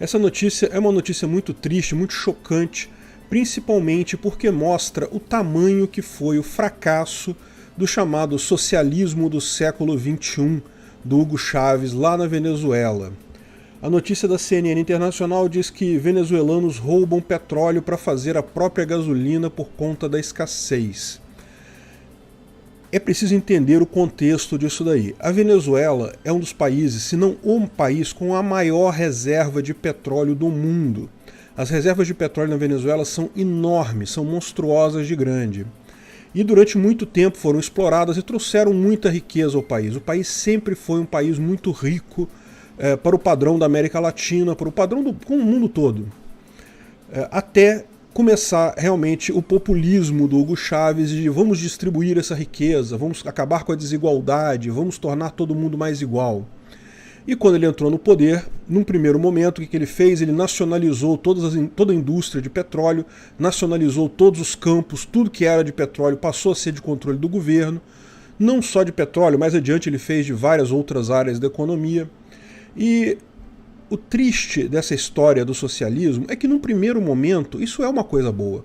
Essa notícia é uma notícia muito triste, muito chocante, principalmente porque mostra o tamanho que foi o fracasso do chamado socialismo do século XXI, do Hugo Chávez, lá na Venezuela. A notícia da CNN Internacional diz que venezuelanos roubam petróleo para fazer a própria gasolina por conta da escassez. É preciso entender o contexto disso daí. A Venezuela é um dos países, se não o país, com a maior reserva de petróleo do mundo. As reservas de petróleo na Venezuela são enormes, são monstruosas de grande. E durante muito tempo foram exploradas e trouxeram muita riqueza ao país. O país sempre foi um país muito rico para o padrão da América Latina, para o padrão do mundo todo. Até começar realmente o populismo do Hugo Chávez de vamos distribuir essa riqueza, vamos acabar com a desigualdade, vamos tornar todo mundo mais igual. E quando ele entrou no poder, num primeiro momento, o que ele fez? Ele nacionalizou toda a indústria de petróleo, nacionalizou todos os campos, tudo que era de petróleo passou a ser de controle do governo, não só de petróleo, mais adiante ele fez de várias outras áreas da economia. E o triste dessa história do socialismo é que, num primeiro momento, isso é uma coisa boa.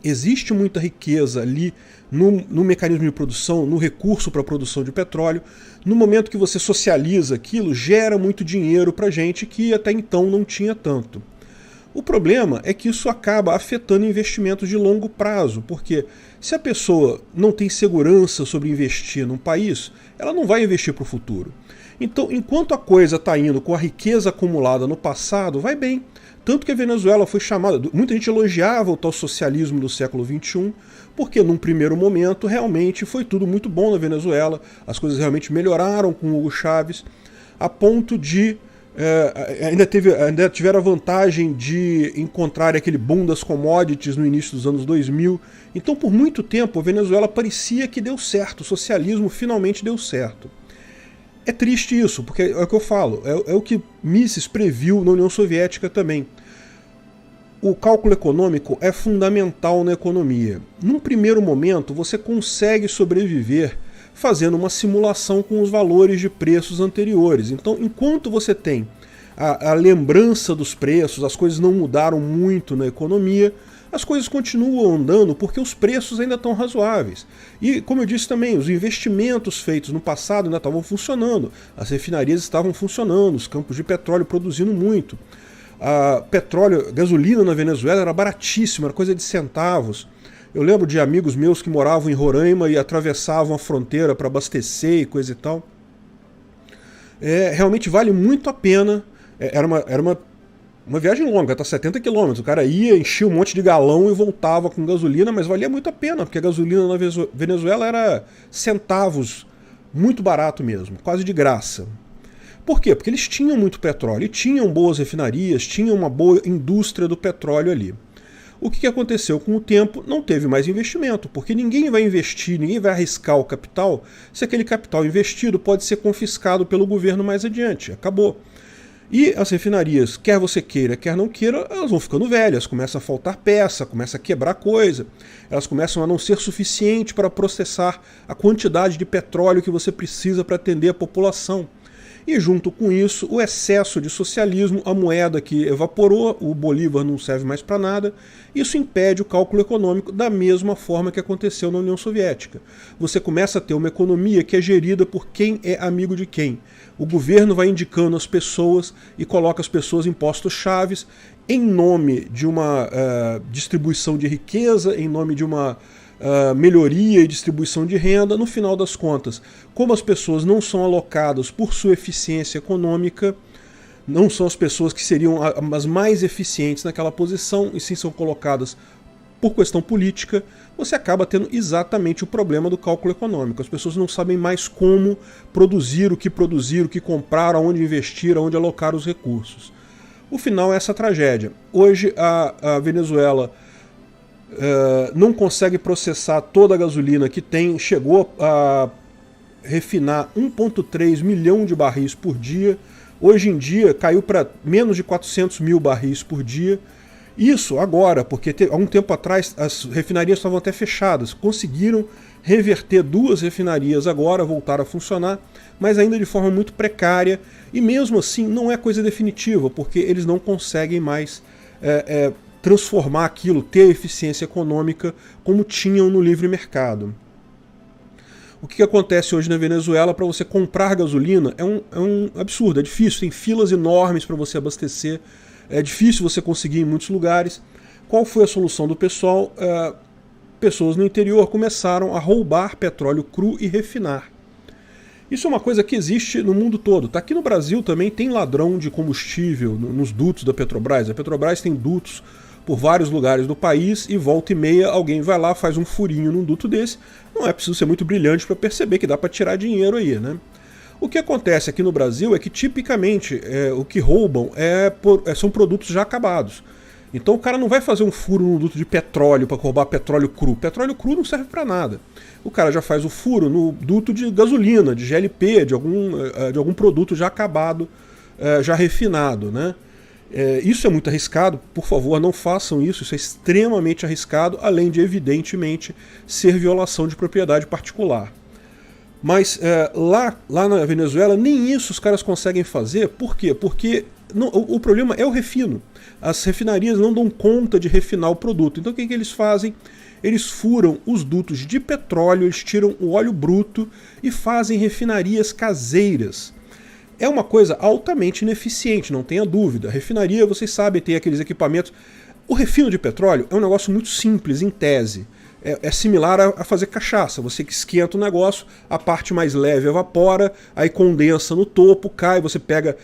Existe muita riqueza ali no mecanismo de produção, no recurso para a produção de petróleo. No momento que você socializa aquilo, gera muito dinheiro para gente que até então não tinha tanto. O problema é que isso acaba afetando investimentos de longo prazo, porque se a pessoa não tem segurança sobre investir num país, ela não vai investir para o futuro. Então, enquanto a coisa está indo com a riqueza acumulada no passado, vai bem. Tanto que a Venezuela foi chamada... Muita gente elogiava o tal socialismo do século XXI, porque num primeiro momento realmente foi tudo muito bom na Venezuela, as coisas realmente melhoraram com o Hugo Chávez, a ponto de... ainda tiveram a vantagem de encontrar aquele boom das commodities no início dos anos 2000. Então, por muito tempo, a Venezuela parecia que deu certo, o socialismo finalmente deu certo. É triste isso, porque é o que eu falo, é o que Mises previu na União Soviética também. O cálculo econômico é fundamental na economia. Num primeiro momento, você consegue sobreviver fazendo uma simulação com os valores de preços anteriores. Então, enquanto você tem a lembrança dos preços, as coisas não mudaram muito na economia, as coisas continuam andando porque os preços ainda estão razoáveis. E, como eu disse também, os investimentos feitos no passado ainda estavam funcionando, as refinarias estavam funcionando, os campos de petróleo produzindo muito. Gasolina na Venezuela era baratíssima, era coisa de centavos. Eu lembro de amigos meus que moravam em Roraima e atravessavam a fronteira para abastecer e coisa e tal. Realmente vale muito a pena. Era uma viagem longa, tá 70 km. O cara ia, enchia um monte de galão e voltava com gasolina, mas valia muito a pena, porque a gasolina na Venezuela era centavos, muito barato mesmo, quase de graça. Por quê? Porque eles tinham muito petróleo, e tinham boas refinarias, tinham uma boa indústria do petróleo ali. O que aconteceu com o tempo? Não teve mais investimento, porque ninguém vai investir, ninguém vai arriscar o capital se aquele capital investido pode ser confiscado pelo governo mais adiante. Acabou. E as refinarias, quer você queira, quer não queira, elas vão ficando velhas, começa a faltar peça, começa a quebrar coisa, elas começam a não ser suficiente para processar a quantidade de petróleo que você precisa para atender a população. E junto com isso, o excesso de socialismo, a moeda que evaporou, o Bolívar não serve mais para nada, isso impede o cálculo econômico da mesma forma que aconteceu na União Soviética. Você começa a ter uma economia que é gerida por quem é amigo de quem. O governo vai indicando as pessoas e coloca as pessoas em postos chaves em nome de uma distribuição de riqueza, em nome de uma melhoria e distribuição de renda. No final das contas, como as pessoas não são alocadas por sua eficiência econômica, não são as pessoas que seriam as mais eficientes naquela posição, e sim são colocadas por questão política, você acaba tendo exatamente o problema do cálculo econômico. As pessoas não sabem mais como produzir, o que comprar, aonde investir, aonde alocar os recursos. O final é essa tragédia. Hoje a Venezuela não consegue processar toda a gasolina que tem, chegou a refinar 1,3 milhão de barris por dia, hoje em dia caiu para menos de 400 mil barris por dia. Isso agora, porque há um tempo atrás as refinarias estavam até fechadas, conseguiram reverter 2 refinarias agora, voltar a funcionar, mas ainda de forma muito precária, e mesmo assim não é coisa definitiva, porque eles não conseguem mais transformar aquilo, ter eficiência econômica como tinham no livre mercado. O que acontece hoje na Venezuela para você comprar gasolina é um absurdo, é difícil, tem filas enormes para você abastecer, é difícil você conseguir em muitos lugares. Qual foi a solução do pessoal? Pessoas no interior começaram a roubar petróleo cru e refinar. Isso é uma coisa que existe no mundo todo. Tá aqui no Brasil também tem ladrão de combustível nos dutos da Petrobras. A Petrobras tem dutos por vários lugares do país e volta e meia alguém vai lá, faz um furinho num duto desse. Não é preciso ser muito brilhante para perceber que dá para tirar dinheiro aí, né? O que acontece aqui no Brasil é que tipicamente o que roubam são produtos já acabados. Então o cara não vai fazer um furo no duto de petróleo para roubar petróleo cru. Petróleo cru não serve para nada. O cara já faz o furo no duto de gasolina, de GLP, de algum produto já acabado, já refinado, né? Isso é muito arriscado, por favor, não façam isso, isso é extremamente arriscado, além de, evidentemente, ser violação de propriedade particular. Mas lá na Venezuela, nem isso os caras conseguem fazer. Por quê? Porque o problema é o refino. As refinarias não dão conta de refinar o produto. Então o que eles fazem? Eles furam os dutos de petróleo, eles tiram o óleo bruto e fazem refinarias caseiras. É uma coisa altamente ineficiente, não tenha dúvida. A refinaria, vocês sabem, tem aqueles equipamentos. O refino de petróleo é um negócio muito simples, em tese. É similar a fazer cachaça. Você que esquenta o negócio, a parte mais leve evapora, aí condensa no topo, cai, você pega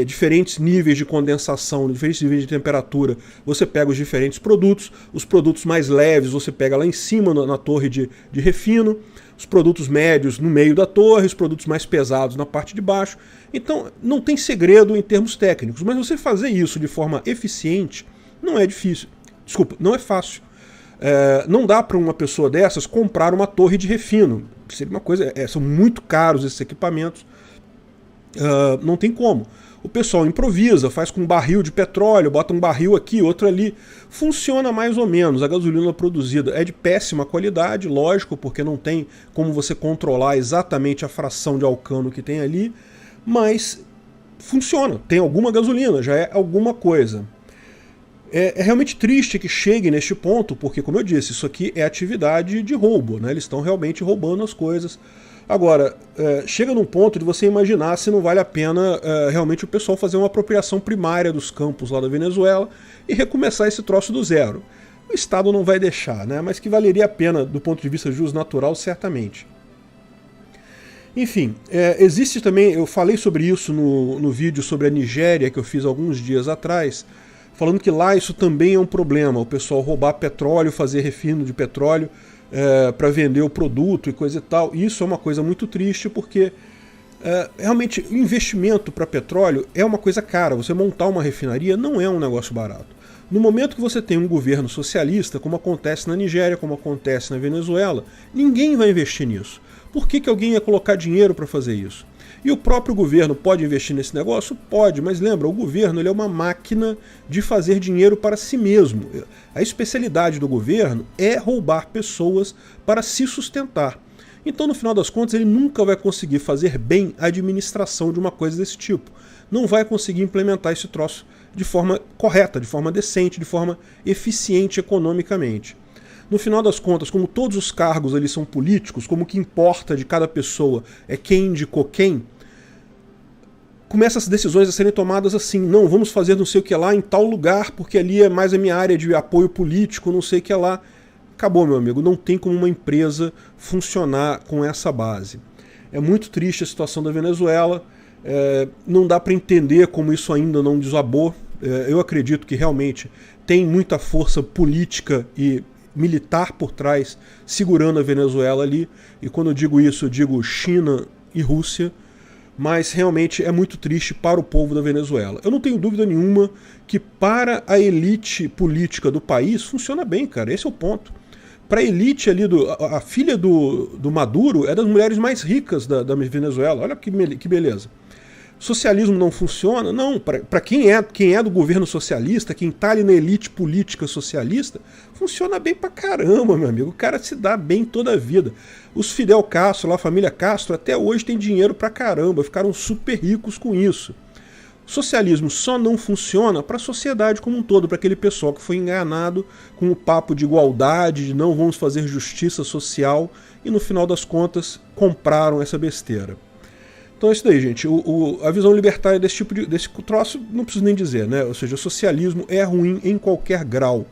diferentes níveis de condensação, diferentes níveis de temperatura, você pega os diferentes produtos, os produtos mais leves você pega lá em cima na torre de refino, os produtos médios no meio da torre, os produtos mais pesados na parte de baixo. Então não tem segredo em termos técnicos, mas você fazer isso de forma eficiente não é difícil. Desculpa, não é fácil. Não dá para uma pessoa dessas comprar uma torre de refino. Seria uma coisa, são muito caros esses equipamentos. Não tem como. O pessoal improvisa, faz com um barril de petróleo, bota um barril aqui, outro ali. Funciona mais ou menos. A gasolina produzida é de péssima qualidade, lógico, porque não tem como você controlar exatamente a fração de alcano que tem ali, mas funciona. Tem alguma gasolina, já é alguma coisa. É realmente triste que chegue neste ponto, porque, como eu disse, isso aqui é atividade de roubo, né? Eles estão realmente roubando as coisas. Agora, chega num ponto de você imaginar se não vale a pena realmente o pessoal fazer uma apropriação primária dos campos lá da Venezuela e recomeçar esse troço do zero. O Estado não vai deixar, né? Mas que valeria a pena do ponto de vista jusnatural, certamente. Enfim, existe também, eu falei sobre isso no vídeo sobre a Nigéria que eu fiz alguns dias atrás, falando que lá isso também é um problema, o pessoal roubar petróleo, fazer refino de petróleo para vender o produto e coisa e tal. E isso é uma coisa muito triste porque realmente o investimento para petróleo é uma coisa cara. Você montar uma refinaria não é um negócio barato. No momento que você tem um governo socialista, como acontece na Nigéria, como acontece na Venezuela, ninguém vai investir nisso. Por que alguém ia colocar dinheiro para fazer isso? E o próprio governo pode investir nesse negócio? Pode, mas lembra, o governo ele é uma máquina de fazer dinheiro para si mesmo. A especialidade do governo é roubar pessoas para se sustentar. Então, no final das contas, ele nunca vai conseguir fazer bem a administração de uma coisa desse tipo. Não vai conseguir implementar esse troço de forma correta, de forma decente, de forma eficiente economicamente. No final das contas, como todos os cargos ali são políticos, como o que importa de cada pessoa é quem indicou quem, começam as decisões a serem tomadas assim, não, vamos fazer não sei o que lá em tal lugar, porque ali é mais a minha área de apoio político, não sei o que lá. Acabou, meu amigo, não tem como uma empresa funcionar com essa base. É muito triste a situação da Venezuela, não dá para entender como isso ainda não desabou. Eu acredito que realmente tem muita força política e militar por trás, segurando a Venezuela ali, e quando eu digo isso, eu digo China e Rússia, mas realmente é muito triste para o povo da Venezuela. Eu não tenho dúvida nenhuma que para a elite política do país funciona bem, cara, esse é o ponto. Para a elite ali, a filha do Maduro é das mulheres mais ricas da Venezuela, olha que beleza. Socialismo não funciona? Não, para quem é do governo socialista, quem está ali na elite política socialista, funciona bem pra caramba, meu amigo. O cara se dá bem toda a vida. Os Fidel Castro, lá, a família Castro, até hoje tem dinheiro pra caramba, ficaram super ricos com isso. Socialismo só não funciona para a sociedade como um todo, para aquele pessoal que foi enganado com o papo de igualdade, de não vamos fazer justiça social, e no final das contas compraram essa besteira. Então é isso daí, gente. A visão libertária desse troço, não preciso nem dizer, né? Ou seja, o socialismo é ruim em qualquer grau.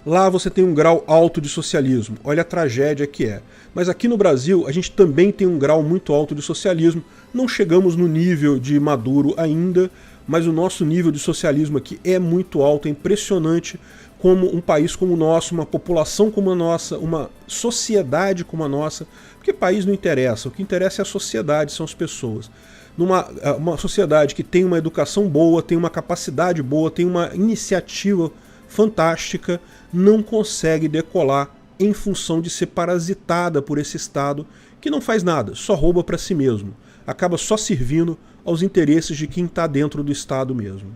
Lá você tem um grau alto de socialismo. Olha a tragédia que é. Mas aqui no Brasil, a gente também tem um grau muito alto de socialismo. Não chegamos no nível de Maduro ainda, mas o nosso nível de socialismo aqui é muito alto, é impressionante como um país como o nosso, uma população como a nossa, uma sociedade como a nossa, porque país não interessa, o que interessa é a sociedade, são as pessoas. Uma sociedade que tem uma educação boa, tem uma capacidade boa, tem uma iniciativa fantástica, não consegue decolar em função de ser parasitada por esse Estado que não faz nada, só rouba para si mesmo. Acaba só servindo aos interesses de quem está dentro do Estado mesmo.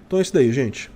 Então é isso daí, gente.